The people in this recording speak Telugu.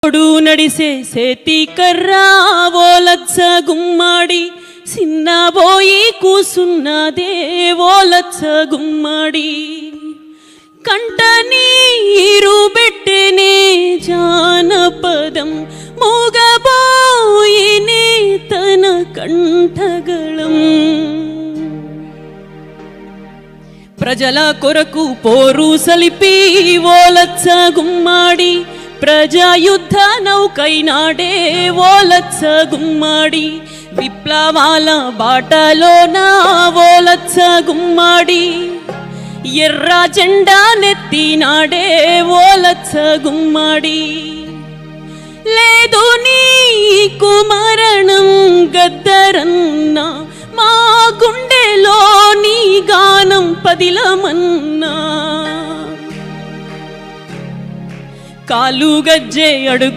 నడిసే సేతి కర్రా ఓలచ్చ గుమ్మాడి సిన్నబోయి కూసున్నదే ఓలచ్చ గుమ్మాడి కంట నీరు బెట్టెనే జానపదం మూగబోయినే తన కంఠగళం ప్రజల కొరకు పోరు సలిపి ఓలచ్చ గుమ్మాడి ప్రజాయుద్ధ నౌకైనాడే ఓలచ్చ గుమ్మాడి విప్లవాల బాటలోన ఓలచ్చ గుమ్మాడి ఎర్ర జెండా నెత్తినాడే ఓలచ్చ గుమ్మాడి లేదు నీకు మరణం గద్దరన్నా మా గుండెలో నీ గానం పదిలమన్నా కాలు గజ్జే అడుగు